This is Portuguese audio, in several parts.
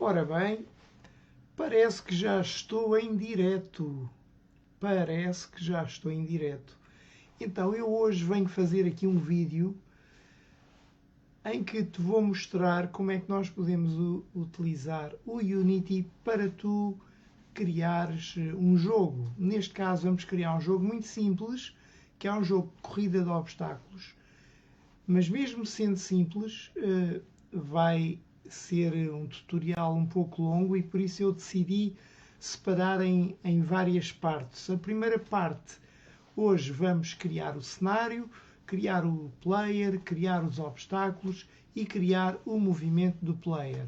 Ora bem, parece que já estou em direto. Parece que já estou em direto. Então eu hoje venho fazer aqui um vídeo em que te vou mostrar como é que nós podemos utilizar o Unity para tu criares um jogo. Neste caso vamos criar um jogo muito simples, que é um jogo de corrida de obstáculos. Mas mesmo sendo simples, vai ser um tutorial um pouco longo e por isso eu decidi separar em várias partes. A primeira parte, hoje vamos criar o cenário, criar o player, criar os obstáculos e criar o movimento do player.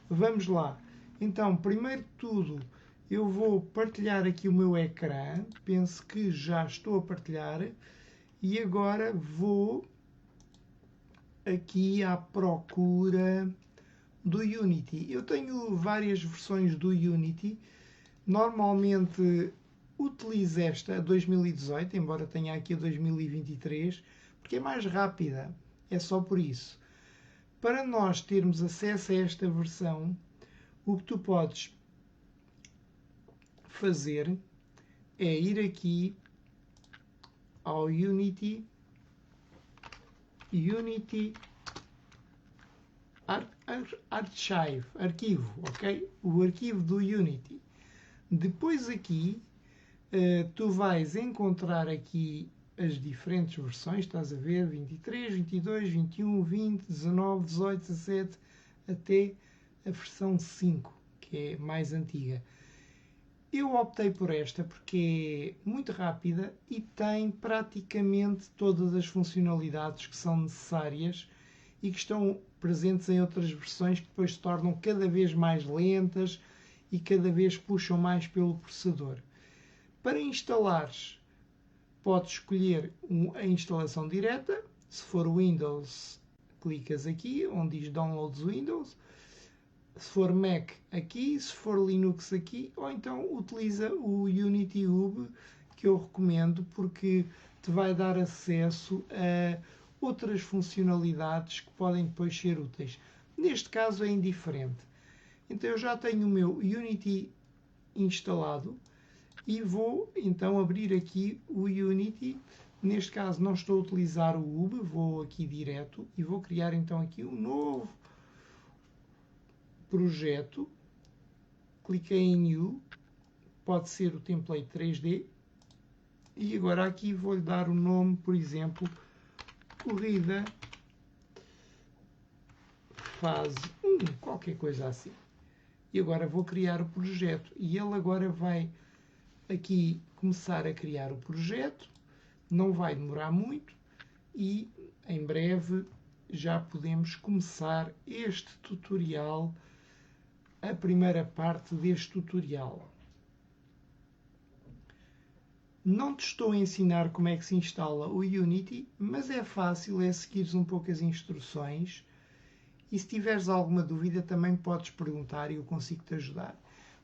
Vamos lá. Então, primeiro de tudo, eu vou partilhar aqui o meu ecrã. Penso que já estou a partilhar. E agora vou aqui à procura do Unity. Eu tenho várias versões do Unity. Normalmente utilizo esta 2018, embora tenha aqui a 2023, porque é mais rápida. É só por isso. Para nós termos acesso a esta versão, o que tu podes fazer é ir aqui ao Unity Archive, arquivo, ok? O arquivo do Unity. Depois aqui, tu vais encontrar aqui as diferentes versões, estás a ver, 23, 22, 21, 20, 19, 18, 17, até a versão 5, que é mais antiga. Eu optei por esta porque é muito rápida e tem praticamente todas as funcionalidades que são necessárias e que estão presentes em outras versões que depois se tornam cada vez mais lentas e cada vez puxam mais pelo processador. Para instalares, podes escolher a instalação direta. Se for Windows, clicas aqui onde diz Downloads Windows. Se for Mac, aqui. Se for Linux, aqui. Ou então utiliza o Unity Hub, que eu recomendo porque te vai dar acesso a outras funcionalidades que podem depois ser úteis. Neste caso é indiferente. Então eu já tenho o meu Unity instalado e vou então abrir aqui o Unity. Neste caso não estou a utilizar o Hub, vou aqui direto e vou criar então aqui um novo projeto. Cliquei em New, pode ser o template 3D e agora aqui vou-lhe dar o nome, por exemplo, Corrida Fase 1, qualquer coisa assim. E agora vou criar o projeto e ele agora vai aqui começar a criar o projeto. Não vai demorar muito e em breve já podemos começar este tutorial, a primeira parte deste tutorial. Não te estou a ensinar como é que se instala o Unity, mas é fácil, é seguires um pouco as instruções. E se tiveres alguma dúvida também podes perguntar e eu consigo te ajudar.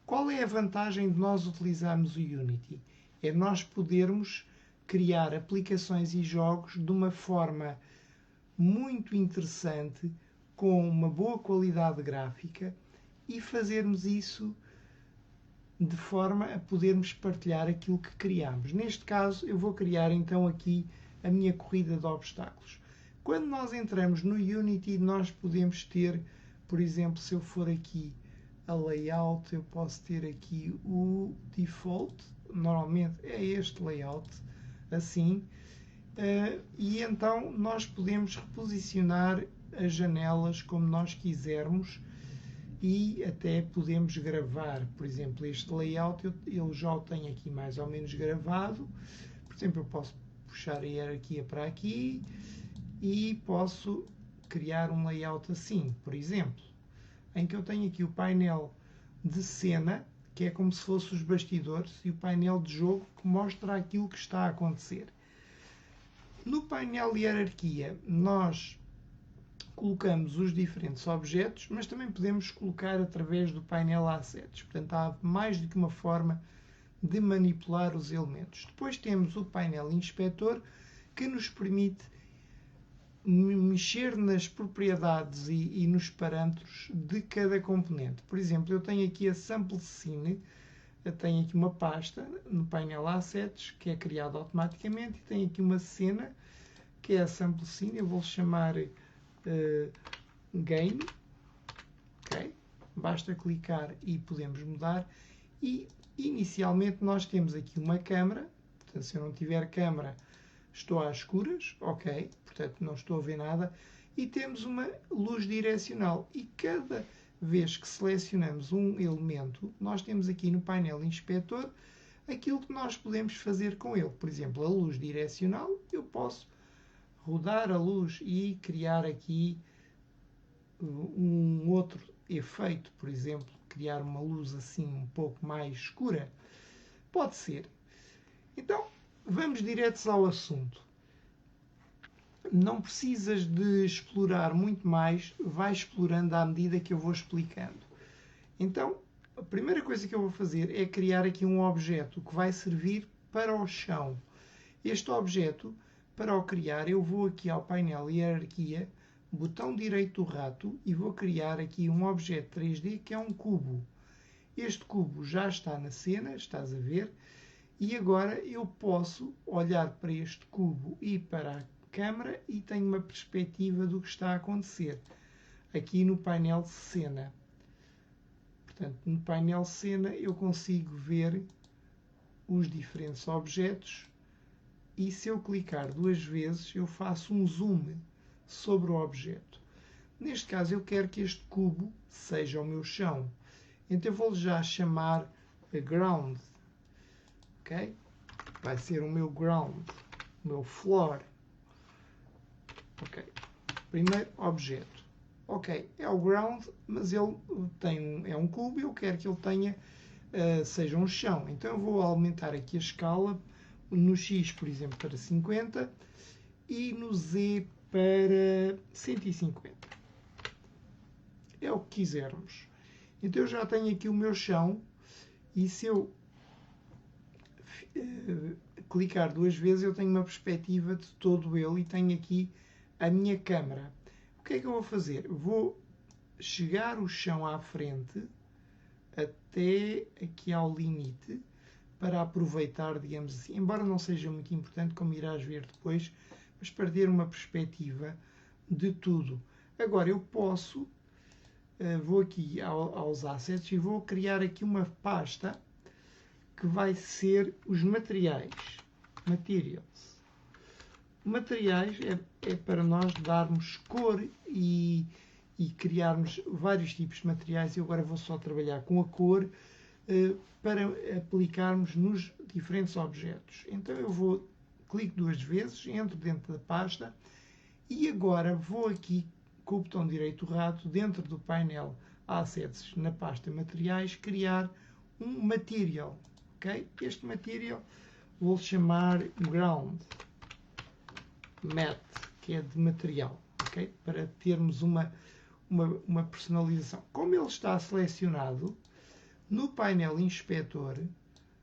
Qual é a vantagem de nós utilizarmos o Unity? É nós podermos criar aplicações e jogos de uma forma muito interessante, com uma boa qualidade gráfica e fazermos isso de forma a podermos partilhar aquilo que criamos. Neste caso eu vou criar então aqui a minha corrida de obstáculos. Quando nós entramos no Unity, nós podemos ter, por exemplo, se eu for aqui a layout, eu posso ter aqui o default, normalmente é este layout, assim, e então nós podemos reposicionar as janelas como nós quisermos e até podemos gravar. Por exemplo, este layout eu já o tenho aqui mais ou menos gravado. Por exemplo, eu posso puxar a hierarquia para aqui e posso criar um layout assim, por exemplo, em que eu tenho aqui o painel de cena, que é como se fosse os bastidores, e o painel de jogo, que mostra aquilo que está a acontecer. No painel de hierarquia, nós colocamos os diferentes objetos, mas também podemos colocar através do painel Assets. Portanto, há mais do que uma forma de manipular os elementos. Depois temos o painel Inspetor, que nos permite mexer nas propriedades e nos parâmetros de cada componente. Por exemplo, eu tenho aqui a Sample Scene, eu tenho aqui uma pasta no painel Assets que é criada automaticamente e tenho aqui uma cena que é a Sample Scene, eu vou chamar Game, ok? Basta clicar e podemos mudar. E inicialmente nós temos aqui uma câmera, portanto, se eu não tiver câmera, estou às escuras, ok, portanto não estou a ver nada, e temos uma luz direcional. E cada vez que selecionamos um elemento, nós temos aqui no painel inspetor aquilo que nós podemos fazer com ele. Por exemplo, a luz direcional, eu posso rodar a luz e criar aqui um outro efeito, por exemplo, criar uma luz assim um pouco mais escura. Pode ser. Então, vamos diretos ao assunto. Não precisas de explorar muito mais, vai explorando à medida que eu vou explicando. Então, a primeira coisa que eu vou fazer é criar aqui um objeto que vai servir para o chão. Este objeto, para o criar, eu vou aqui ao painel Hierarquia, botão direito do rato e vou criar aqui um objeto 3D que é um cubo. Este cubo já está na cena, estás a ver, e agora eu posso olhar para este cubo e para a câmera e tenho uma perspectiva do que está a acontecer aqui no painel Cena. Portanto, no painel Cena eu consigo ver os diferentes objetos e se eu clicar duas vezes eu faço um zoom sobre o objeto. Neste caso eu quero que este cubo seja o meu chão. Então eu vou já chamar ground. Ok? Vai ser o meu ground, o meu floor. Ok. Primeiro objeto. Ok, é o ground, mas ele é um cubo e eu quero que ele tenha, seja um chão. Então eu vou aumentar aqui a escala no X, por exemplo, para 50 e no Z para 150. É o que quisermos. Então eu já tenho aqui o meu chão e se eu clicar duas vezes eu tenho uma perspectiva de todo ele e tenho aqui a minha câmera. O que é que eu vou fazer? Vou chegar o chão à frente até aqui ao limite para aproveitar, digamos assim, embora não seja muito importante, como irás ver depois, mas para ter uma perspectiva de tudo. Agora eu posso, vou aqui aos assets e vou criar aqui uma pasta que vai ser os materiais. Materials. Materiais é para nós darmos cor e criarmos vários tipos de materiais. Eu agora vou só trabalhar com a cor para aplicarmos nos diferentes objetos. Então eu vou, clico duas vezes, entro dentro da pasta e agora vou aqui com o botão direito do rato, dentro do painel Assets, na pasta Materiais, criar um Material. Okay? Este Material vou chamar Ground Mat, que é de material, okay? Para termos uma personalização. Como ele está selecionado, no painel Inspetor,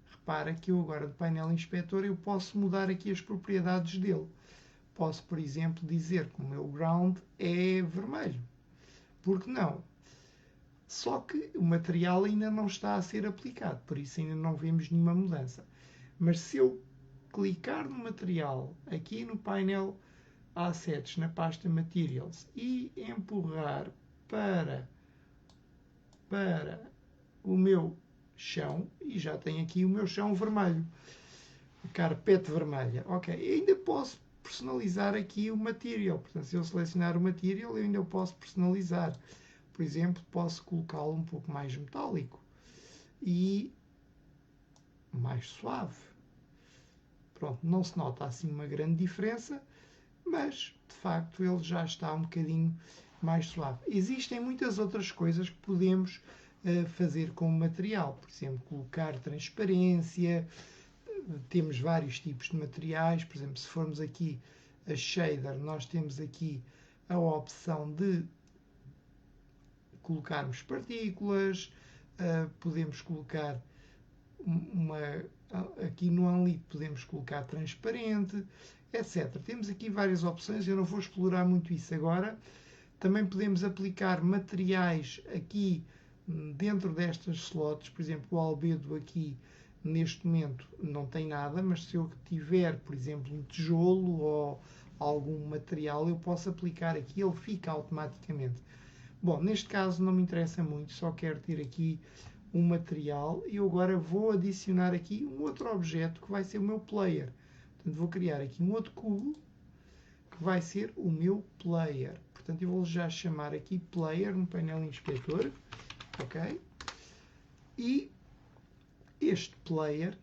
repara que eu agora do painel Inspetor eu posso mudar aqui as propriedades dele. Posso, por exemplo, dizer que o meu ground é vermelho. Por que não? Só que o material ainda não está a ser aplicado, por isso ainda não vemos nenhuma mudança. Mas se eu clicar no material, aqui no painel Assets, na pasta Materials, e empurrar para o meu chão, e já tenho aqui o meu chão vermelho, a carpete vermelha. Ok, ainda posso personalizar aqui o material. Portanto, se eu selecionar o material, eu ainda posso personalizar. Por exemplo, posso colocá-lo um pouco mais metálico e mais suave. Pronto, não se nota assim uma grande diferença, mas de facto ele já está um bocadinho mais suave. Existem muitas outras coisas que podemos fazer com o material. Por exemplo, colocar transparência. Temos vários tipos de materiais. Por exemplo, se formos aqui a shader, nós temos aqui a opção de colocarmos partículas, podemos colocar aqui no Unlit podemos colocar transparente, etc. Temos aqui várias opções, eu não vou explorar muito isso agora. Também podemos aplicar materiais aqui dentro destas slots, por exemplo, o albedo aqui neste momento não tem nada, mas se eu tiver, por exemplo, um tijolo ou algum material, eu posso aplicar aqui, ele fica automaticamente. Bom, neste caso não me interessa muito, só quero ter aqui um material e eu agora vou adicionar aqui um outro objeto que vai ser o meu player. Portanto, vou criar aqui um outro cubo que vai ser o meu player. Portanto, eu vou já chamar aqui player no painel inspetor, ok? E este player,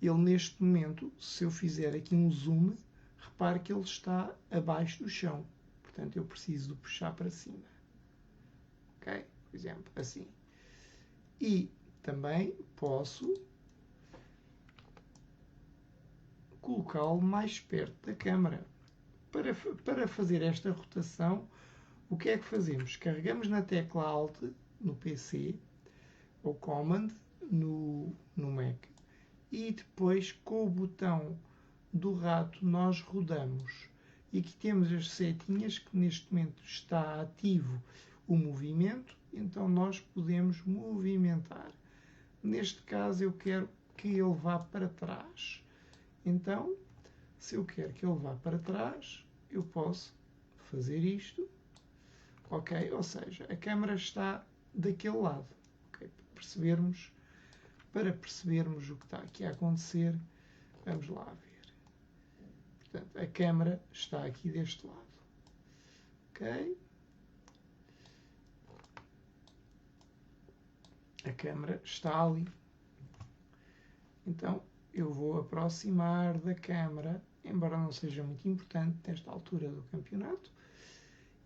ele neste momento, se eu fizer aqui um zoom, repare que ele está abaixo do chão. Portanto, eu preciso de puxar para cima. Ok? Por exemplo, assim. E também posso colocá-lo mais perto da câmara. Para fazer esta rotação, o que é que fazemos? Carregamos na tecla Alt no PC, ou Command no Mac, e depois com o botão do rato nós rodamos. E aqui temos as setinhas que neste momento está ativo o movimento, então nós podemos movimentar. Neste caso eu quero que ele vá para trás. Então, se eu quero que ele vá para trás, eu posso fazer isto, ok? Ou seja, a câmera está daquele lado, okay? Para percebermos o que está aqui a acontecer, vamos lá ver. Portanto, a câmera está aqui deste lado, ok? A câmera está ali. Então, eu vou aproximar da câmera, embora não seja muito importante nesta altura do campeonato,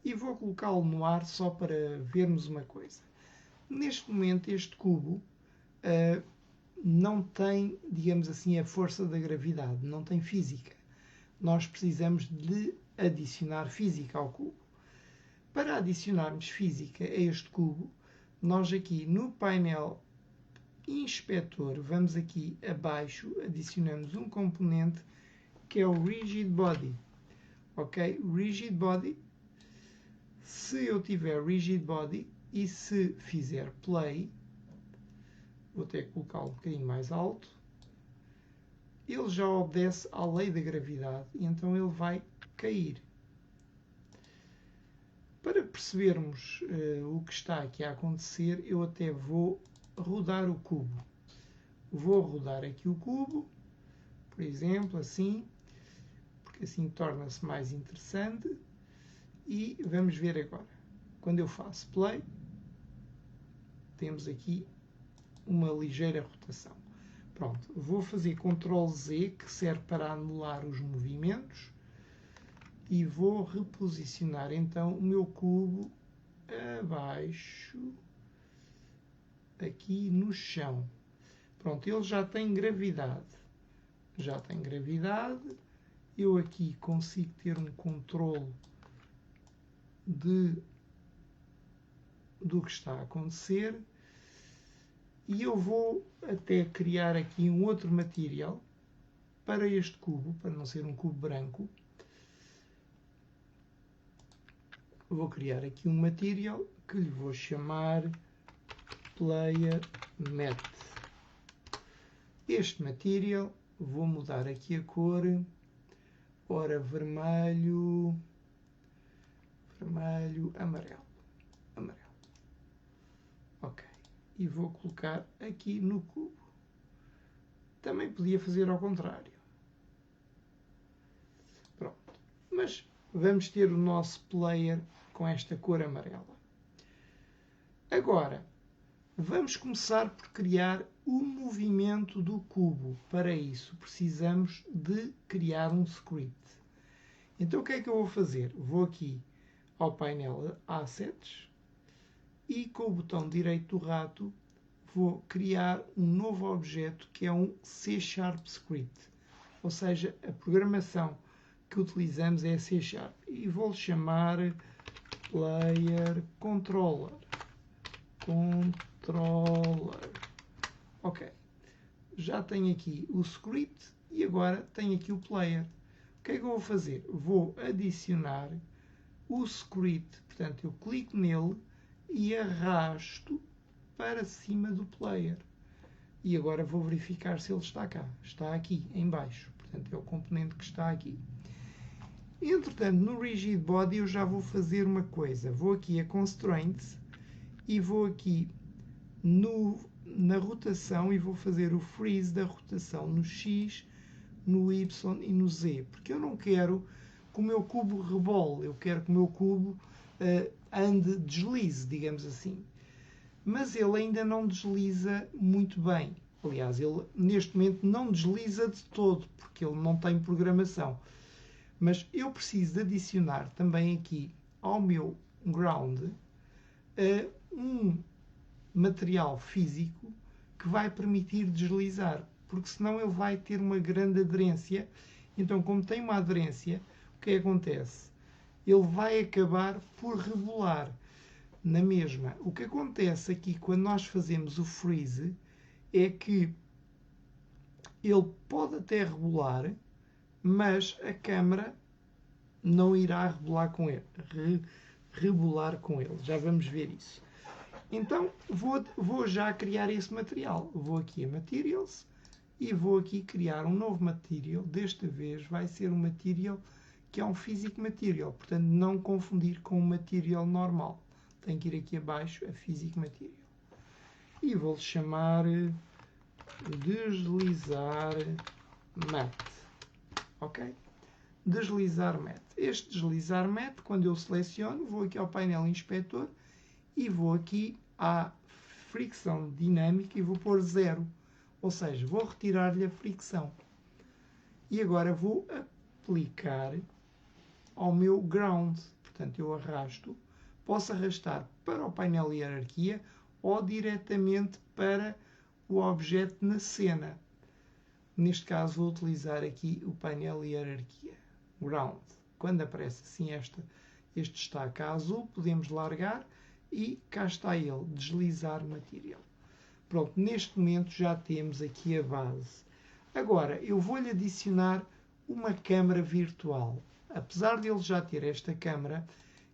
e vou colocá-lo no ar só para vermos uma coisa. Neste momento, este cubo não tem, digamos assim, a força da gravidade, não tem física. Nós precisamos de adicionar física ao cubo. Para adicionarmos física a este cubo, nós aqui no painel inspetor, vamos aqui abaixo, adicionamos um componente que é o Rigid Body. Ok? Rigid Body. Se eu tiver Rigid Body e se fizer Play, vou ter que colocá-lo um bocadinho mais alto, ele já obedece à lei da gravidade e então ele vai cair. Para percebermos o que está aqui a acontecer, eu até vou rodar o cubo. Vou rodar aqui o cubo, por exemplo, assim, porque assim torna-se mais interessante. E vamos ver agora. Quando eu faço play, temos aqui uma ligeira rotação. Pronto, vou fazer Ctrl Z, que serve para anular os movimentos, e vou reposicionar então o meu cubo abaixo, aqui no chão. Pronto, ele já tem gravidade. Já tem gravidade. Eu aqui consigo ter um controle do que está a acontecer. E eu vou até criar aqui um outro material para este cubo, para não ser um cubo branco. Vou criar aqui um material que lhe vou chamar Player Mat. Este material, vou mudar aqui a cor, ora vermelho, amarelo. Ok. E vou colocar aqui no cubo. Também podia fazer ao contrário. Pronto. Mas vamos ter o nosso player com esta cor amarela. Agora, vamos começar por criar o movimento do cubo. Para isso, precisamos de criar um script. Então, o que é que eu vou fazer? Vou aqui ao painel Assets e com o botão direito do rato vou criar um novo objeto que é um C# script. Ou seja, a programação que utilizamos é C#. E vou chamar Player Controller. Ok. já tenho aqui o script e agora tenho aqui o player. O que é que eu vou fazer? Vou adicionar o script, portanto eu clico nele e arrasto para cima do player. E agora vou verificar se ele está cá. Está aqui, em baixo. Portanto, é o componente que está aqui. Entretanto, no Rigid Body eu já vou fazer uma coisa. Vou aqui a Constraints e vou aqui na rotação e vou fazer o freeze da rotação no X, no Y e no Z. Porque eu não quero que o meu cubo rebole. Eu quero que o meu cubo deslize, digamos assim. Mas ele ainda não desliza muito bem. Aliás, ele neste momento não desliza de todo, porque ele não tem programação. Mas eu preciso de adicionar também aqui ao meu ground um material físico que vai permitir deslizar, porque senão ele vai ter uma grande aderência. Então, como tem uma aderência, o que acontece? Ele vai acabar por rebolar na mesma. O que acontece aqui quando nós fazemos o freeze é que ele pode até rebolar, mas a câmara não irá rebolar com ele. Rebolar com ele. Já vamos ver isso. Então, vou já criar esse material. Vou aqui a Materials e vou aqui criar um novo material. Desta vez vai ser um material que é um Physics Material. Portanto, não confundir com um material normal. Tenho que ir aqui abaixo a Physics Material. E vou-lhe chamar deslizar matte. Ok? Deslizar matte. Este deslizar matte, quando eu seleciono, vou aqui ao painel inspetor e vou aqui à fricção dinâmica e vou pôr 0. Ou seja, vou retirar-lhe a fricção. E agora vou aplicar ao meu ground. Portanto, eu arrasto. Posso arrastar para o painel de hierarquia ou diretamente para o objeto na cena. Neste caso, vou utilizar aqui o painel de hierarquia. Ground. Quando aparece assim este destaque azul, podemos largar e cá está ele, deslizar material. Pronto, neste momento já temos aqui a base. Agora, eu vou-lhe adicionar uma câmara virtual. Apesar de ele já ter esta câmara,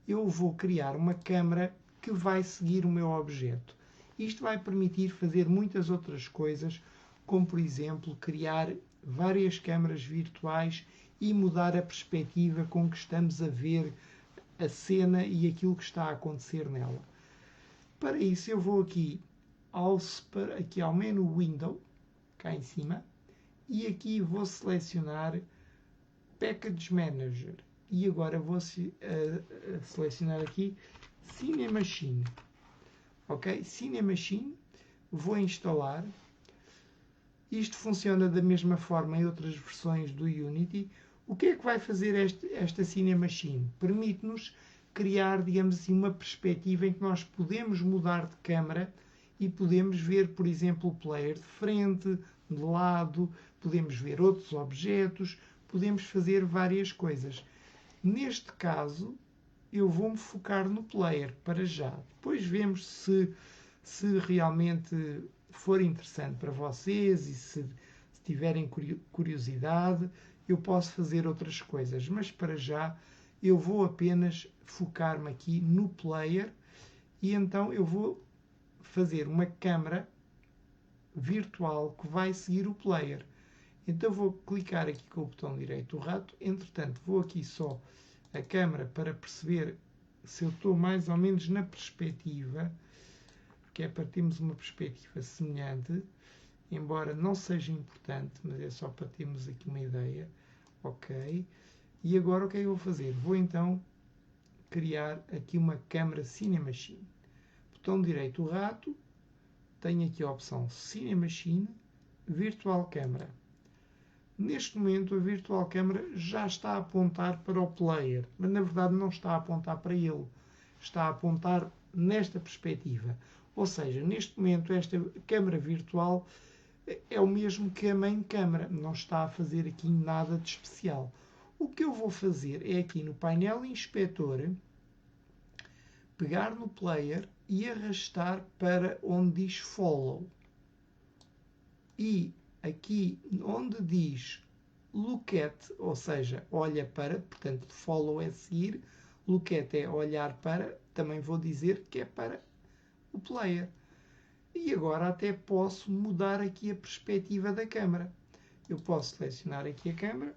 eu vou criar uma câmara que vai seguir o meu objeto. Isto vai permitir fazer muitas outras coisas, como por exemplo, criar várias câmaras virtuais e mudar a perspectiva com que estamos a ver a cena e aquilo que está a acontecer nela. Para isso eu vou aqui ao menu Window, cá em cima, e aqui vou selecionar Package Manager. E agora vou selecionar aqui Cinemachine. Ok? Cinemachine. Vou instalar. Isto funciona da mesma forma em outras versões do Unity. O que é que vai fazer esta Cinemachine? Permite-nos criar, digamos assim, uma perspectiva em que nós podemos mudar de câmara e podemos ver, por exemplo, o player de frente, de lado, podemos ver outros objetos, podemos fazer várias coisas. Neste caso, eu vou-me focar no player para já. Depois vemos se realmente for interessante para vocês e se tiverem curiosidade, eu posso fazer outras coisas. Mas para já, eu vou apenas focar-me aqui no player e então eu vou fazer uma câmara virtual que vai seguir o player. Então vou clicar aqui com o botão direito do rato. Entretanto, vou aqui só a câmera para perceber se eu estou mais ou menos na perspectiva, que é para termos uma perspectiva semelhante, embora não seja importante, mas é só para termos aqui uma ideia. Ok. E agora o que é que eu vou fazer? Vou então criar aqui uma câmera Cinemachine. Botão direito do rato, tenho aqui a opção Cinemachine, Virtual Camera. Neste momento a Virtual Camera já está a apontar para o player, mas na verdade não está a apontar para ele. Está a apontar nesta perspectiva. Ou seja, neste momento esta câmera virtual é o mesmo que a main câmera. Não está a fazer aqui nada de especial. O que eu vou fazer é aqui no painel inspetor, pegar no player e arrastar para onde diz Follow. E aqui onde diz look at, ou seja, olha para, portanto, follow é seguir, look at é olhar para, também vou dizer que é para o player. E agora até posso mudar aqui a perspectiva da câmera. Eu posso selecionar aqui a câmera,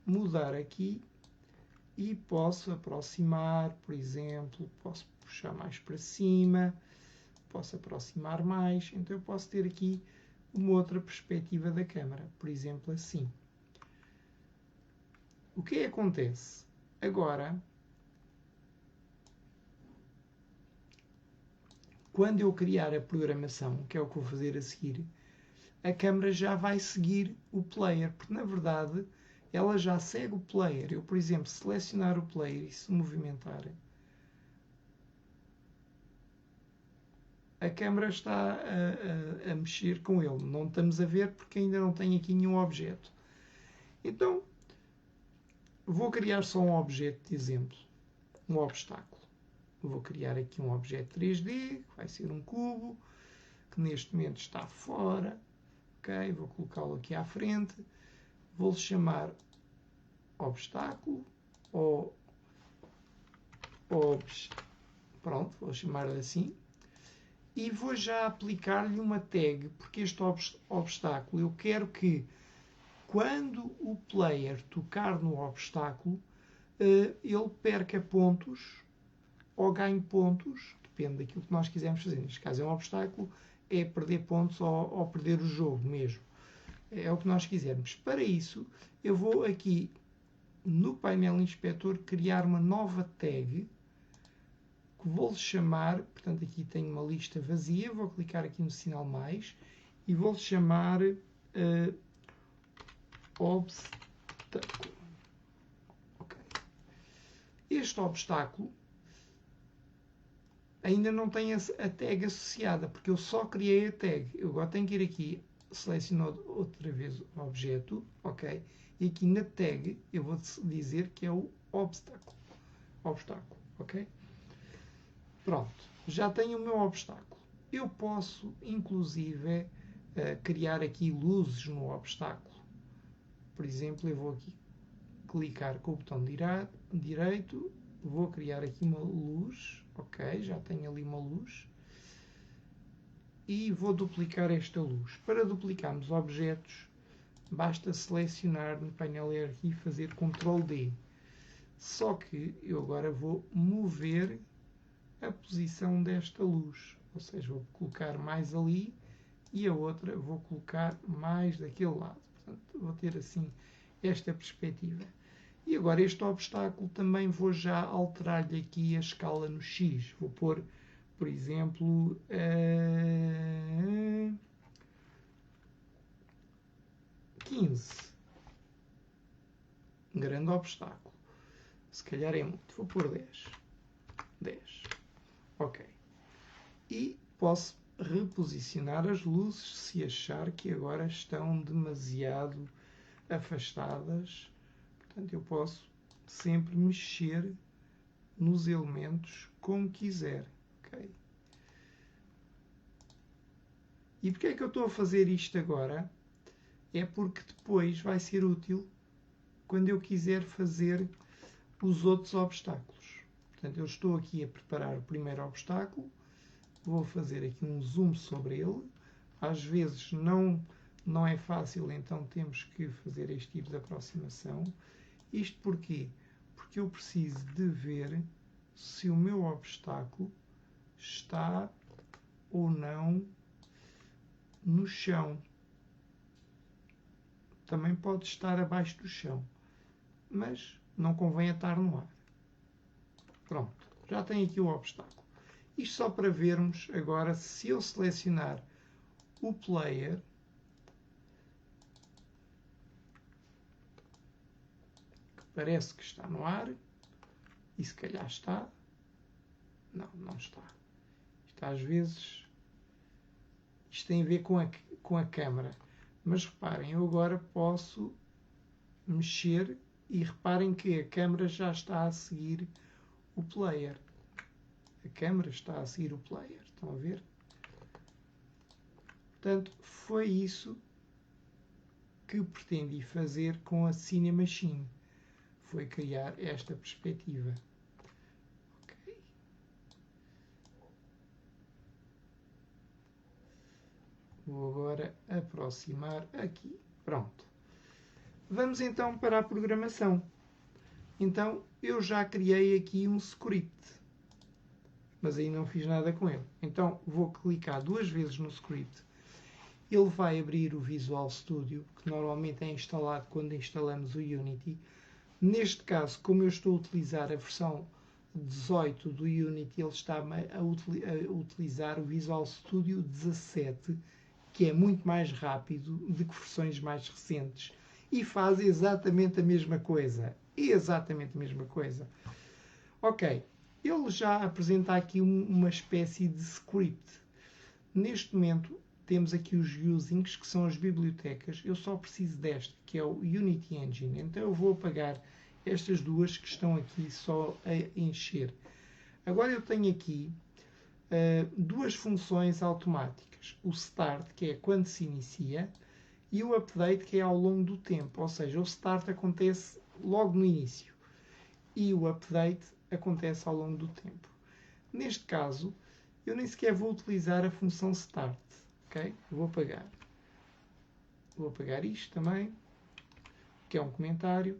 mudar aqui e posso aproximar, por exemplo, posso puxar mais para cima, posso aproximar mais, então eu posso ter aqui uma outra perspectiva da câmera, por exemplo, assim. O que é que acontece? Agora, quando eu criar a programação, que é o que vou fazer a seguir, a câmera já vai seguir o player, porque na verdade ela já segue o player. Eu, por exemplo, selecionar o player e se movimentar, a câmera está a mexer com ele. Não estamos a ver porque ainda não tem aqui nenhum objeto. Então, vou criar só um objeto de exemplo, um obstáculo. Vou criar aqui um objeto 3D, que vai ser um cubo, que neste momento está fora. Ok, vou colocá-lo aqui à frente. Vou-lhe chamar obstáculo ou pronto, vou chamar-lhe assim. E vou já aplicar-lhe uma tag, porque este obstáculo eu quero que quando o player tocar no obstáculo, ele perca pontos ou ganhe pontos, depende daquilo que nós quisermos fazer. Neste caso é um obstáculo, é perder pontos ou perder o jogo mesmo. É o que nós quisermos. Para isso, eu vou aqui no painel inspetor criar uma nova tag que vou-lhe chamar, portanto aqui tenho uma lista vazia, vou clicar aqui no sinal mais e vou-lhe chamar obstáculo. Okay. Este obstáculo ainda não tem a tag associada, porque eu só criei a tag. Eu agora tenho que ir aqui, seleciono outra vez o objeto, ok? E aqui na tag eu vou dizer que é o obstáculo, ok? Pronto, já tenho o meu obstáculo. Eu posso, inclusive, criar aqui luzes no obstáculo. Por exemplo, eu vou aqui clicar com o botão direito, vou criar aqui uma luz, ok, já tenho ali uma luz, e vou duplicar esta luz. Para duplicarmos objetos, basta selecionar no painel hierarquia e fazer Ctrl D. Só que eu agora vou mover a posição desta luz, ou seja, vou colocar mais ali e a outra vou colocar mais daquele lado. Portanto, vou ter assim esta perspectiva. E agora este obstáculo também vou já alterar-lhe aqui a escala no X. Vou pôr, por exemplo, 15. Um grande obstáculo. Se calhar é muito. Vou pôr 10. 10. Ok. E posso reposicionar as luzes se achar que agora estão demasiado afastadas. Portanto, eu posso sempre mexer nos elementos como quiser. Okay? E porquê é que eu estou a fazer isto agora? É porque depois vai ser útil quando eu quiser fazer os outros obstáculos. Portanto, eu estou aqui a preparar o primeiro obstáculo, vou fazer aqui um zoom sobre ele. Às vezes não é fácil, então temos que fazer este tipo de aproximação. Isto porquê? Porque eu preciso de ver se o meu obstáculo está ou não no chão. Também pode estar abaixo do chão, mas não convém estar no ar. Pronto, já tenho aqui o obstáculo. Isto só para vermos agora se eu selecionar o player, que parece que está no ar, e se calhar está. Não, não está. Isto às vezes isto tem a ver com a câmera. Mas reparem, eu agora posso mexer e reparem que a câmera já está a seguir o player. A câmera está a seguir o player. Estão a ver? Portanto, foi isso que pretendi fazer com a Cinemachine. Foi criar esta perspectiva. Okay. Vou agora aproximar aqui. Pronto. Vamos então para a programação. Então, eu já criei aqui um script, mas aí não fiz nada com ele. Então, vou clicar 2 vezes no script. Ele vai abrir o Visual Studio, que normalmente é instalado quando instalamos o Unity. Neste caso, como eu estou a utilizar a versão 18 do Unity, ele está a utilizar o Visual Studio 17, que é muito mais rápido do que versões mais recentes. E faz exatamente a mesma coisa. Exatamente a mesma coisa. Ok. Ele já apresenta aqui uma espécie de script. Neste momento, temos aqui os usings, que são as bibliotecas. Eu só preciso desta, que é o Unity Engine. Então eu vou apagar estas duas que estão aqui só a encher. Agora eu tenho aqui 2 funções automáticas. O Start, que é quando se inicia, e o Update, que é ao longo do tempo. Ou seja, o Start acontece logo no início e o Update acontece ao longo do tempo. Neste caso, eu nem sequer vou utilizar a função Start. Okay? Vou apagar isto também, que é um comentário,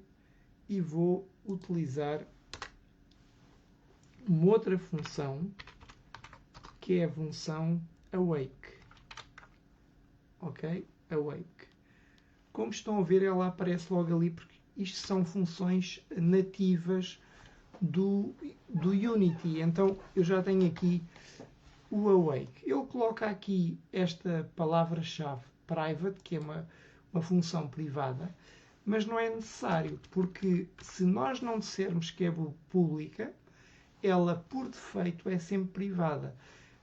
e vou utilizar uma outra função, que é a função Awake. Ok? Awake. Como estão a ver, ela aparece logo ali, porque isto são funções nativas do Unity. Então, eu já tenho aqui o Awake. Ele coloca aqui esta palavra-chave private, que é uma função privada, mas não é necessário, porque se nós não dissermos que é pública, ela, por defeito, é sempre privada.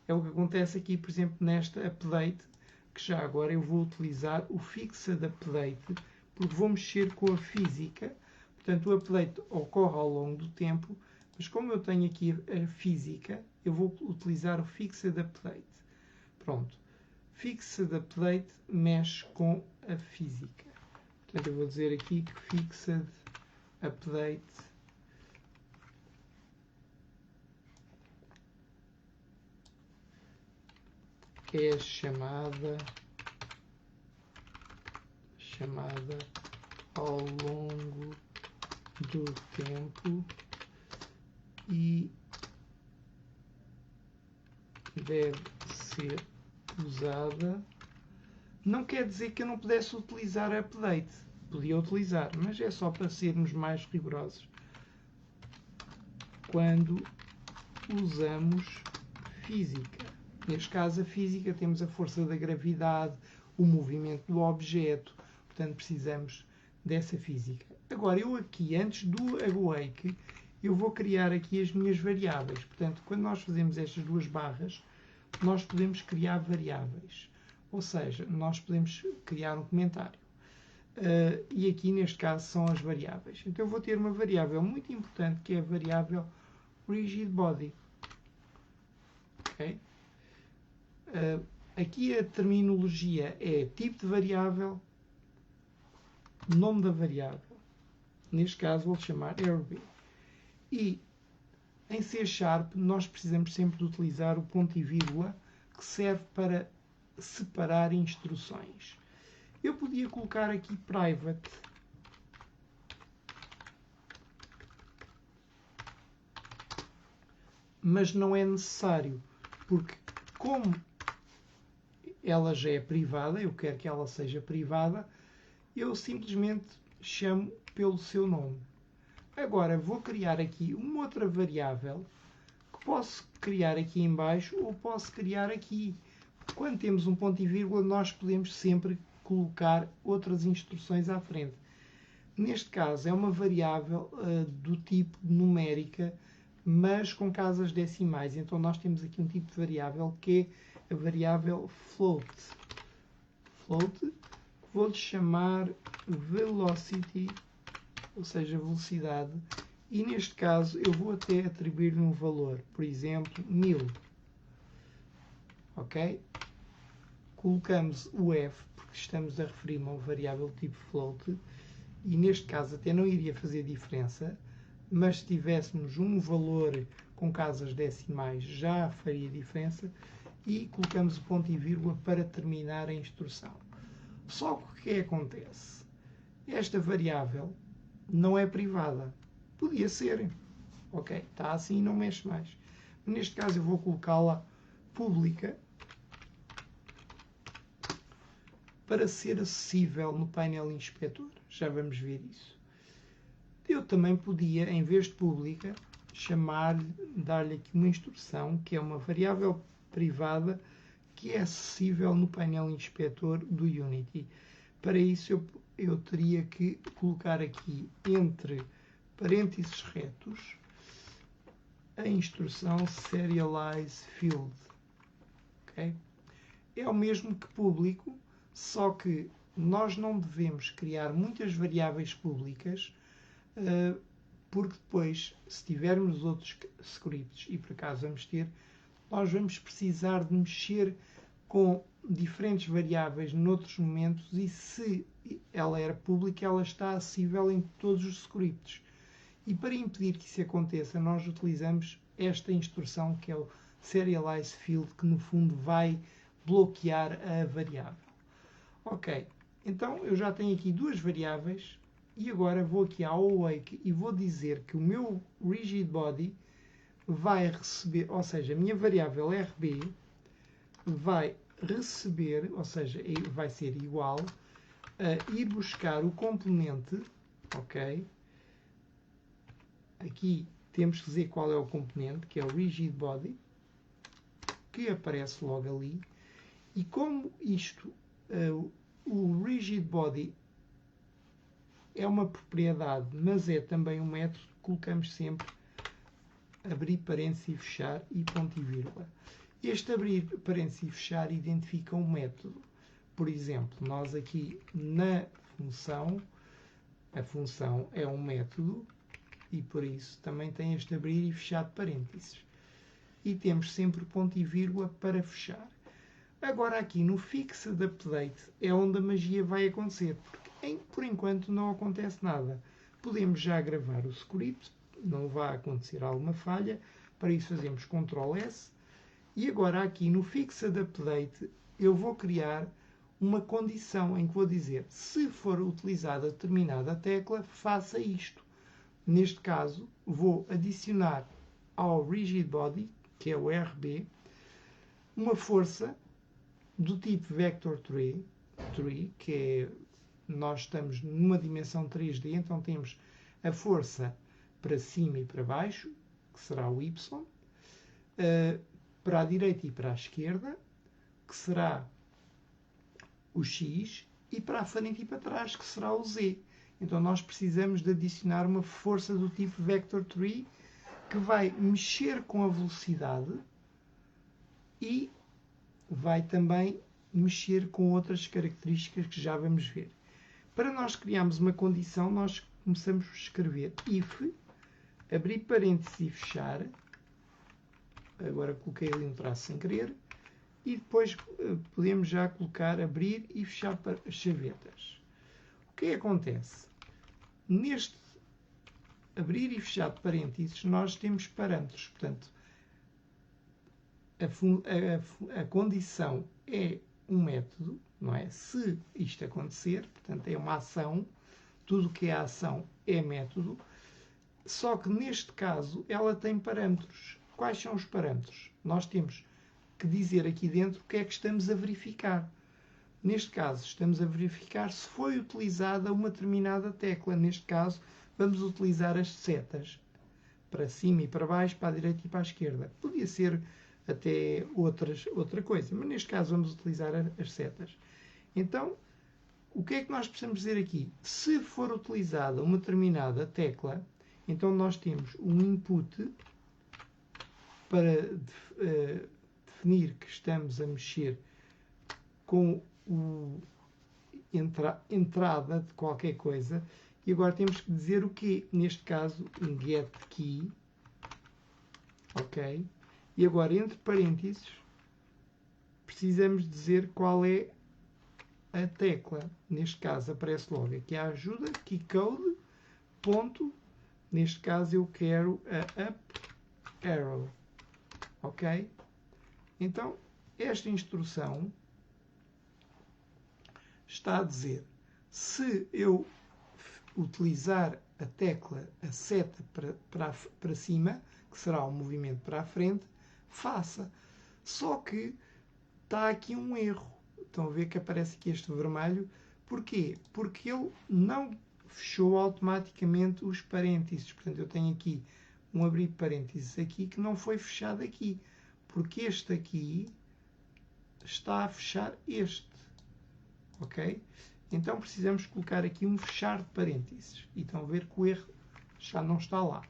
É o que acontece aqui, por exemplo, nesta update, que já agora eu vou utilizar o Fixed Update, porque vou mexer com a física. Portanto, o update ocorre ao longo do tempo, mas como eu tenho aqui a física, eu vou utilizar o Fixed Update. Pronto. Fixed Update mexe com a física. Portanto, eu vou dizer aqui que Fixed Update é chamada ao longo do tempo e deve ser usada. Não quer dizer que eu não pudesse utilizar update. Podia utilizar, mas é só para sermos mais rigorosos. Quando usamos física. Neste caso, a física, temos a força da gravidade, o movimento do objeto. Portanto, precisamos dessa física. Agora, eu aqui, antes do awake, eu vou criar aqui as minhas variáveis. Portanto, quando nós fazemos estas 2 barras, nós podemos criar variáveis. Ou seja, nós podemos criar um comentário. E aqui, neste caso, são as variáveis. Então, eu vou ter uma variável muito importante, que é a variável rigidBody. Okay? Aqui a terminologia é tipo de variável, nome da variável. Neste caso, vou chamar Airbnb. E em C# nós precisamos sempre de utilizar o ponto e vírgula, que serve para separar instruções. Eu podia colocar aqui private, mas não é necessário, porque como ela já é privada, eu quero que ela seja privada, eu simplesmente chamo pelo seu nome. Agora vou criar aqui uma outra variável, que posso criar aqui em baixo ou posso criar aqui. Quando temos um ponto e vírgula, nós podemos sempre colocar outras instruções à frente. Neste caso é uma variável do tipo numérica, mas com casas decimais. Então nós temos aqui um tipo de variável que é a variável float. Float, vou-lhe chamar velocity, ou seja, velocidade, e neste caso eu vou até atribuir-lhe um valor, por exemplo, 1000. Ok? colocamos o f, porque estamos a referir-me a uma variável tipo float, e neste caso até não iria fazer diferença, mas se tivéssemos um valor com casas decimais já faria diferença, e colocamos o ponto e vírgula para terminar a instrução. Só que o que acontece? Esta variável não é privada. Podia ser. Ok, está assim e não mexe mais. Neste caso eu vou colocá-la pública para ser acessível no painel inspetor. Já vamos ver isso. Eu também podia, em vez de pública, dar-lhe aqui uma instrução, que é uma variável privada que é acessível no painel inspetor do Unity. Para isso eu teria que colocar aqui entre parênteses retos a instrução serialize field. Okay? É o mesmo que público, só que nós não devemos criar muitas variáveis públicas, porque depois, se tivermos outros scripts, e por acaso vamos ter, nós vamos precisar de mexer com diferentes variáveis noutros momentos, e se ela era pública, ela está acessível em todos os scripts. E para impedir que isso aconteça, nós utilizamos esta instrução, que é o serialize field, que no fundo vai bloquear a variável. Ok, então eu já tenho aqui duas variáveis, e agora vou aqui ao awake e vou dizer que o meu rigid body vai receber, ou seja, a minha variável RB vai receber, ou seja, vai ser igual a ir buscar o componente, ok? Aqui temos que dizer qual é o componente, que é o rigid body, que aparece logo ali. E como isto, o rigid body é uma propriedade, mas é também um método, colocamos sempre abrir parênteses e fechar e ponto e vírgula. Este abrir parênteses e fechar identifica um método. Por exemplo, nós aqui na função, a função é um método, e por isso também tem este abrir e fechar de parênteses. E temos sempre ponto e vírgula para fechar. Agora aqui no Fixed Update é onde a magia vai acontecer, porque por enquanto não acontece nada. Podemos já gravar o script, não vai acontecer alguma falha, para isso fazemos Ctrl S, e agora aqui no Fixed Update eu vou criar uma condição em que vou dizer, se for utilizada determinada tecla, faça isto. Neste caso, vou adicionar ao Rigid Body, que é o RB, uma força do tipo Vector Tree, que é, nós estamos numa dimensão 3D, então temos a força para cima e para baixo, que será o Y, para a direita e para a esquerda, que será o X, e para a frente e para trás, que será o Z. Então nós precisamos de adicionar uma força do tipo Vector Tree, que vai mexer com a velocidade e vai também mexer com outras características que já vamos ver. Para nós criarmos uma condição, nós começamos a escrever if, abrir parênteses e fechar. Agora coloquei ali um traço sem querer. E depois podemos já colocar abrir e fechar chavetas. O que acontece? Neste abrir e fechar de parênteses, nós temos parâmetros. Portanto, a condição é um método, não é? Se isto acontecer, portanto, é uma ação, tudo que é ação é método, só que neste caso ela tem parâmetros. Quais são os parâmetros? Nós temos que dizer aqui dentro o que é que estamos a verificar. Neste caso, estamos a verificar se foi utilizada uma determinada tecla. Neste caso, vamos utilizar as setas para cima e para baixo, para a direita e para a esquerda. Podia ser até outra coisa, mas neste caso vamos utilizar as setas. Então, o que é que nós precisamos dizer aqui? Se for utilizada uma determinada tecla, então nós temos um input para definir que estamos a mexer com entrada de qualquer coisa, e agora temos que dizer o quê? Neste caso, um get key, ok? E agora, entre parênteses, precisamos dizer qual é a tecla. Neste caso aparece logo aqui a ajuda, keycode, ponto. Neste caso eu quero a up arrow. Ok? Então, esta instrução está a dizer, se eu utilizar a tecla, a seta para cima, que será o movimento para a frente, faça. Só que está aqui um erro. Estão a ver que aparece aqui este vermelho. Porquê? Porque ele não fechou automaticamente os parênteses. Portanto, eu tenho aqui um abrir parênteses aqui que não foi fechado aqui. Porque este aqui está a fechar este. Ok? Então precisamos colocar aqui um fechar de parênteses. E estão a ver que o erro já não está lá.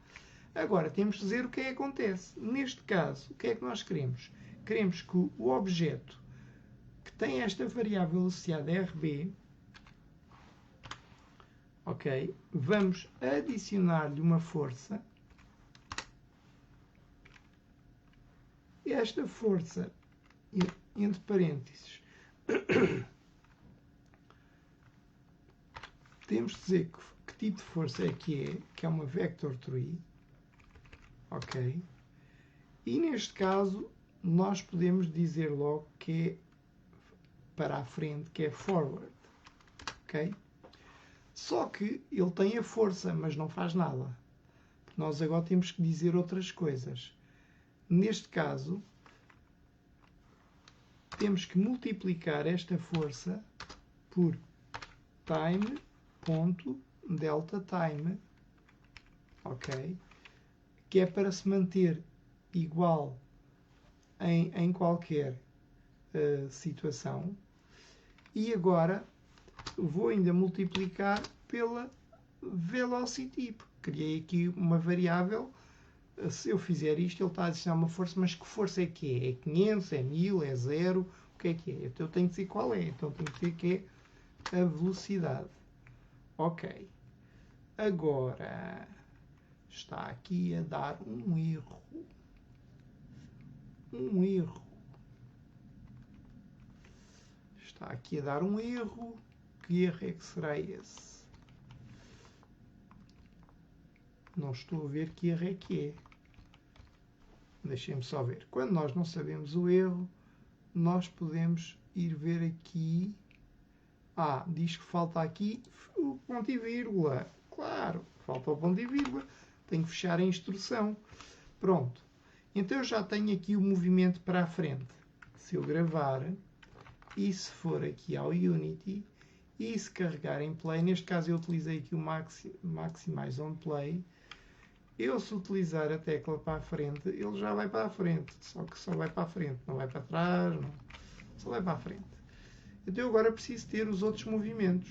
Agora, temos de dizer o que é que acontece. Neste caso, o que é que nós queremos? Queremos que o objeto que tem esta variável associada RB, ok, vamos adicionar-lhe uma força. Esta força, entre parênteses, temos de dizer que tipo de força é, que é uma vector tree, ok? E neste caso, nós podemos dizer logo que é para a frente, que é forward, ok? Só que ele tem a força, mas não faz nada. Nós agora temos que dizer outras coisas. Neste caso, temos que multiplicar esta força por time.delta time, ok? Que é para se manter igual em qualquer situação. E agora vou ainda multiplicar pela velocity, porque criei aqui uma variável. Se eu fizer isto, ele está a adicionar uma força, mas que força é que é? É 500, é 1000, é 0? O que é que é? Então eu tenho que dizer qual é. Então tenho que dizer que é a velocidade. Ok. Agora, está aqui a dar um erro. Um erro. Está aqui a dar um erro. Que erro é que será esse? Não estou a ver que erro é que é. Deixem-me só ver. Quando nós não sabemos o erro, nós podemos ir ver aqui. Diz que falta aqui o ponto e vírgula. Claro, falta o ponto e vírgula. Tenho que fechar a instrução. Pronto. Então eu já tenho aqui o movimento para a frente. Se eu gravar, e se for aqui ao Unity, e se carregar em play, neste caso eu utilizei aqui o Maximize on Play, eu se utilizar a tecla para a frente, ele já vai para a frente, só que só vai para a frente, não vai para trás, não, só vai para a frente. Então eu agora preciso ter os outros movimentos.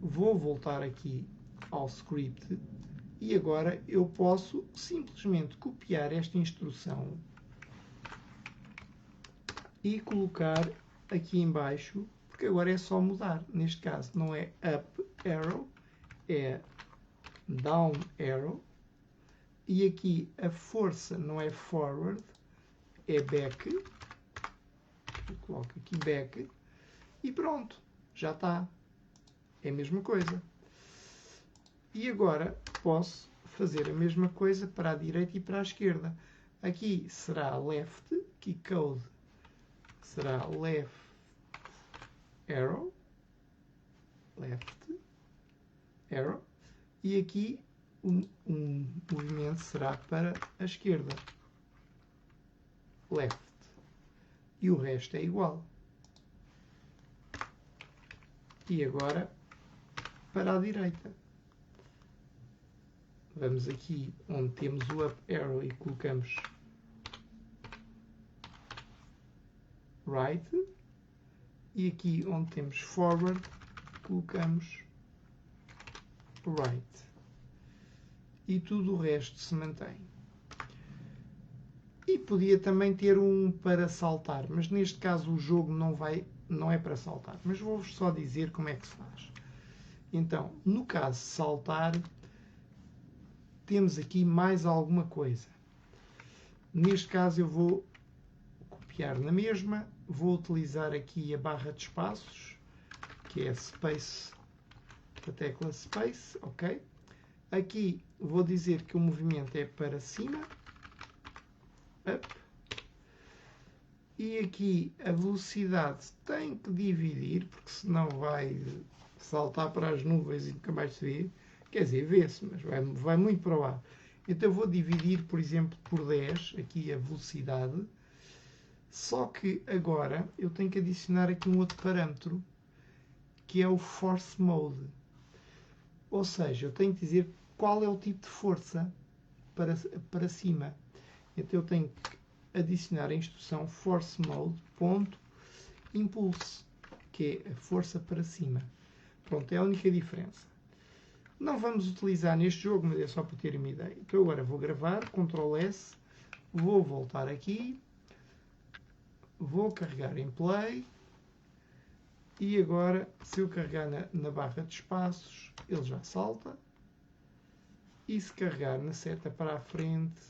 Vou voltar aqui ao script e agora eu posso simplesmente copiar esta instrução e colocar aqui em baixo, porque agora é só mudar. Neste caso não é up arrow, é down arrow. E aqui a força não é forward, é back. Eu coloco aqui back. E pronto, já está. É a mesma coisa. E agora posso fazer a mesma coisa para a direita e para a esquerda. Aqui será left, aqui code será left arrow, e aqui o movimento será para a esquerda, left, e o resto é igual. E agora para a direita. Vamos aqui onde temos o up arrow e colocamos right. E aqui onde temos forward, colocamos right. E tudo o resto se mantém. E podia também ter um para saltar, mas neste caso o jogo não é para saltar. Mas vou-vos só dizer como é que se faz. Então, no caso de saltar, temos aqui mais alguma coisa. Neste caso eu vou copiar na mesma vou utilizar aqui a barra de espaços, que é Space, a tecla Space, ok? Aqui vou dizer que o movimento é para cima, up, e aqui a velocidade tem que dividir, porque senão vai saltar para as nuvens e nunca mais se vê. Quer dizer, vê-se, mas vai muito para o ar. Então vou dividir, por exemplo, por 10, aqui a velocidade. Só que agora eu tenho que adicionar aqui um outro parâmetro, que é o Force Mode. Ou seja, eu tenho que dizer qual é o tipo de força para cima. Então eu tenho que adicionar a instrução Force Mode .impulse, que é a força para cima. Pronto, é a única diferença. Não vamos utilizar neste jogo, mas é só para ter uma ideia. Então agora vou gravar, Ctrl S, vou voltar aqui, vou carregar em play, e agora, se eu carregar na barra de espaços, ele já salta, e se carregar na seta para a frente,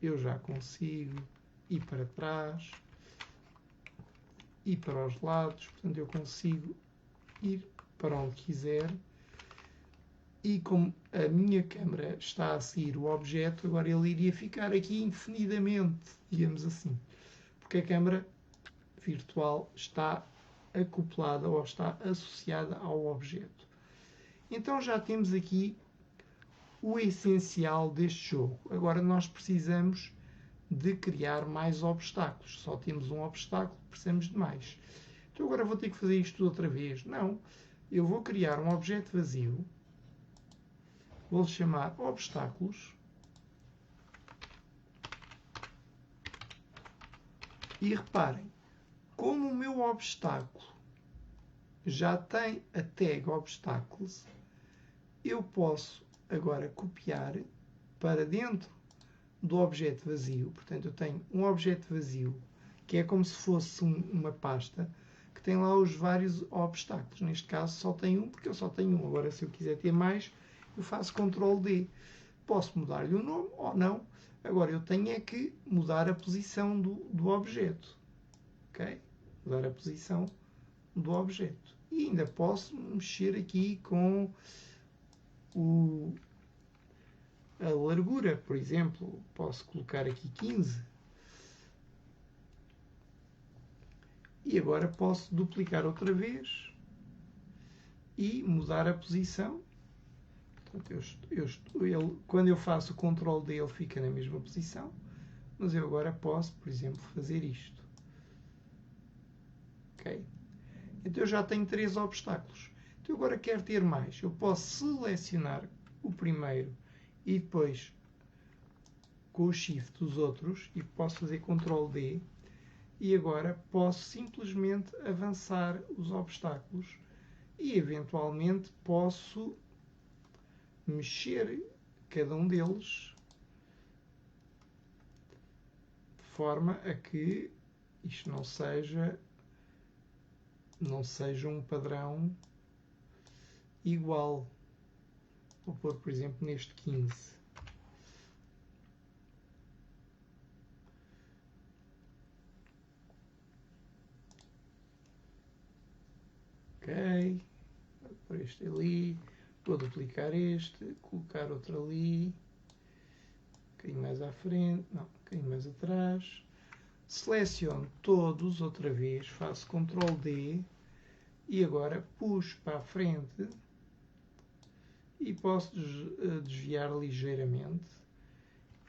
eu já consigo ir para trás e para os lados, portanto eu consigo ir para onde quiser. E como a minha câmera está a seguir o objeto, agora ele iria ficar aqui indefinidamente, digamos assim, porque a câmera virtual está acoplada ou está associada ao objeto. Então já temos aqui o essencial deste jogo. Agora nós precisamos de criar mais obstáculos. Só temos um obstáculo, precisamos de mais. Então agora vou ter que fazer isto outra vez. Não, eu vou criar um objeto vazio. Vou chamar obstáculos. E reparem, como o meu obstáculo já tem a tag obstacles, eu posso agora copiar para dentro do objeto vazio. Portanto, eu tenho um objeto vazio, que é como se fosse uma pasta, que tem lá os vários obstáculos. Neste caso só tem um, porque eu só tenho um. Agora, se eu quiser ter mais, eu faço Ctrl D. Posso mudar-lhe o nome ou não. Agora, eu tenho é que mudar a posição do objeto. Ok? Mudar a posição do objeto. E ainda posso mexer aqui com a largura, por exemplo. Posso colocar aqui 15. E agora posso duplicar outra vez e mudar a posição. Portanto, quando eu faço o Ctrl D, ele fica na mesma posição. Mas eu agora posso, por exemplo, fazer isto. Ok? Então eu já tenho 3 obstáculos. Então agora quero ter mais. Eu posso selecionar o primeiro e depois com o Shift os outros e posso fazer Ctrl D e agora posso simplesmente avançar os obstáculos e eventualmente posso mexer cada um deles de forma a que isto não seja um padrão igual. Vou pôr, por exemplo, neste 15. Ok. Vou pôr este ali. Vou duplicar este. Colocar outro ali. Um bocadinho mais à frente. Não, um bocadinho mais atrás. Seleciono todos outra vez. Faço Ctrl D. E agora puxo para a frente. E posso desviar ligeiramente.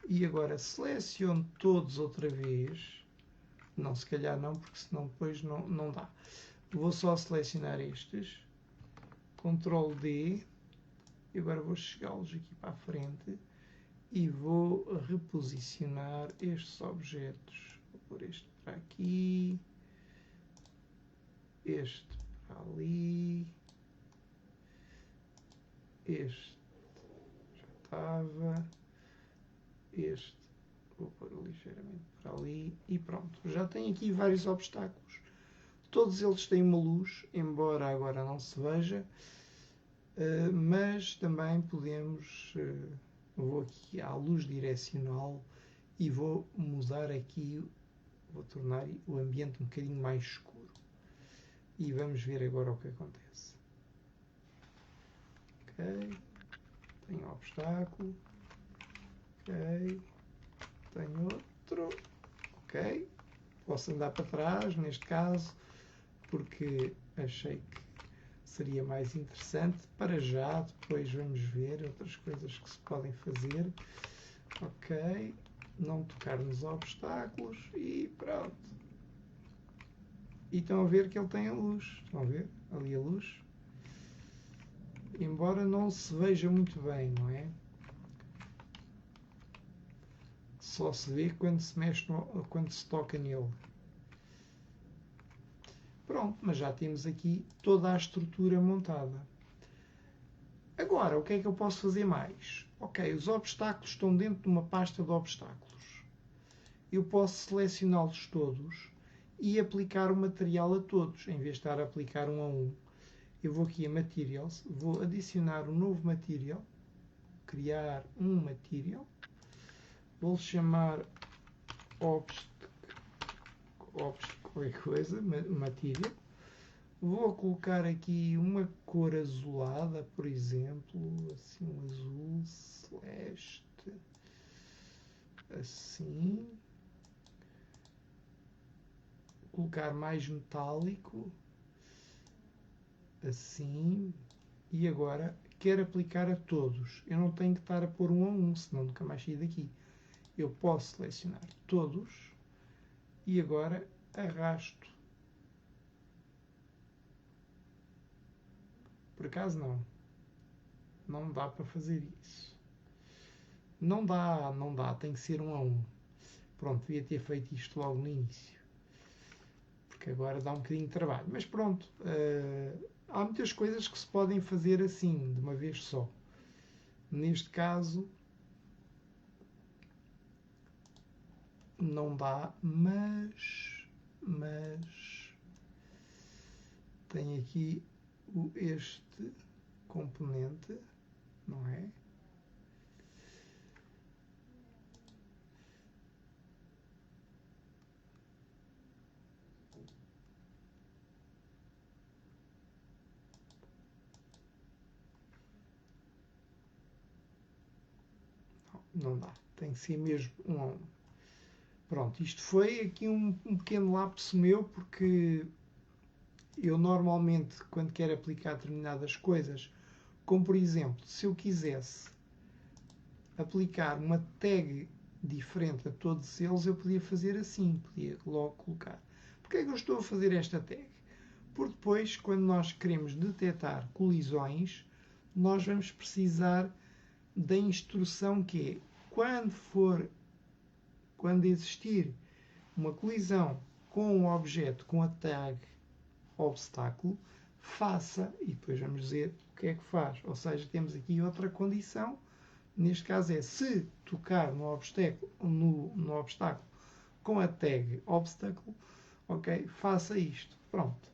E agora seleciono todos outra vez. Não, se calhar não, porque senão depois não dá. Vou só selecionar estes. Ctrl D. E agora vou chegá-los aqui para a frente. E vou reposicionar estes objetos. Vou pôr este para aqui. Este para ali. Este já estava. Este vou pôr ligeiramente para ali. E pronto. Já tenho aqui vários obstáculos. Todos eles têm uma luz, embora agora não se veja. Mas também podemos... vou aqui à luz direcional e vou mudar aqui Vou tornar o ambiente um bocadinho mais escuro. E vamos ver agora o que acontece. Ok. Tenho um obstáculo. Ok. Tenho outro. Ok. Posso andar para trás, neste caso, porque achei que seria mais interessante. Para já, depois vamos ver outras coisas que se podem fazer. Ok. Não tocar nos obstáculos e pronto. E estão a ver que ele tem a luz. Estão a ver? Ali a luz. Embora não se veja muito bem, não é? Só se vê quando se mexe, quando se toca nele. Pronto, mas já temos aqui toda a estrutura montada. Agora, o que é que eu posso fazer mais? Ok, os obstáculos estão dentro de uma pasta de obstáculos. Eu posso selecioná-los todos e aplicar o material a todos, em vez de estar a aplicar um a um. Eu vou aqui a Materials, vou adicionar um novo Material, criar um Material, vou chamar qualquer coisa, Material. Vou colocar aqui uma cor azulada, por exemplo, assim um azul celeste, assim. Colocar mais metálico, assim. E agora quero aplicar a todos. Eu não tenho que estar a pôr um a um, senão nunca mais saio daqui. Eu posso selecionar todos e agora arrasto. Por acaso não. Não dá para fazer isso. Não dá. Tem que ser um a um. Pronto, devia ter feito isto logo no início. Porque agora dá um bocadinho de trabalho. Mas pronto, há muitas coisas que se podem fazer assim, de uma vez só. Neste caso, não dá, mas tem aqui este componente, não é? Não dá, tem que ser mesmo um a um. Pronto, isto foi aqui um pequeno lapso meu, porque eu normalmente, quando quero aplicar determinadas coisas, como por exemplo, se eu quisesse aplicar uma tag diferente a todos eles, eu podia fazer assim, podia logo colocar. Porquê é que eu estou a fazer esta tag? Porque depois, quando nós queremos detectar colisões, nós vamos precisar da instrução que é, quando existir uma colisão com um objeto com a tag obstáculo, faça, e depois vamos dizer o que é que faz. Ou seja, temos aqui outra condição, neste caso é se tocar no obstáculo com a tag obstáculo, ok, faça isto. Pronto.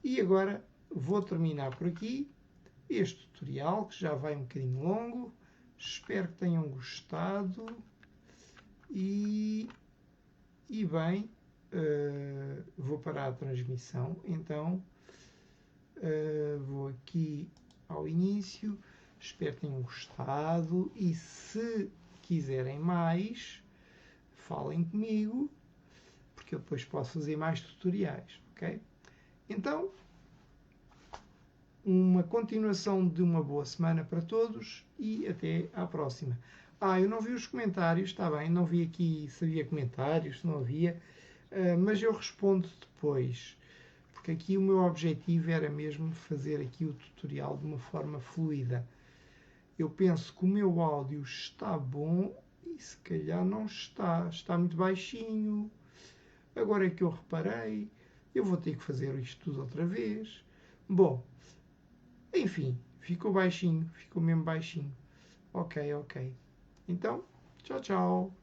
E agora vou terminar por aqui este tutorial, que já vai um bocadinho longo. Espero que tenham gostado e bem, vou parar a transmissão, então vou aqui ao início. Espero que tenham gostado e se quiserem mais, falem comigo, porque eu depois posso fazer mais tutoriais, ok? Então, uma continuação de uma boa semana para todos e até à próxima. Eu não vi os comentários, está bem, não vi aqui se havia comentários, se não havia, mas eu respondo depois, porque aqui o meu objetivo era mesmo fazer aqui o tutorial de uma forma fluida. Eu penso que o meu áudio está bom e se calhar não está muito baixinho. Agora é que eu reparei, eu vou ter que fazer isto tudo outra vez. Bom, enfim, ficou baixinho, ficou mesmo baixinho. Ok. Então, tchau.